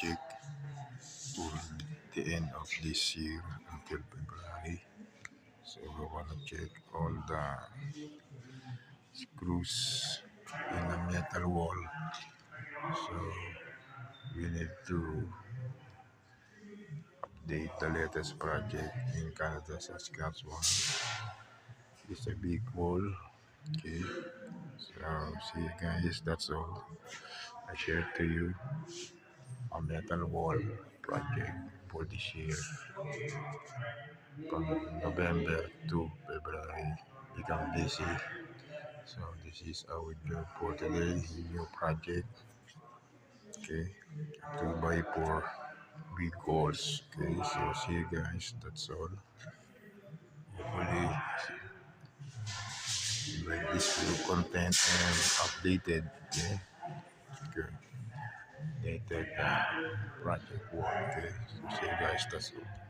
project for the end of this year until February. So we want to check all the screws in the metal wall. So we need to update the latest project in Canada, Saskatchewan. It's a big wall. Okay. So see you guys, that's all. I shared to you a metal wall project for this year from November to February. Become busy. So this is our job for today. New project. Okay. 2x4 big goals. Okay. So see you guys. That's all. Hopefully you like this video content and updated. Okay. Good. Updated project work. Okay. So see you guys. That's all.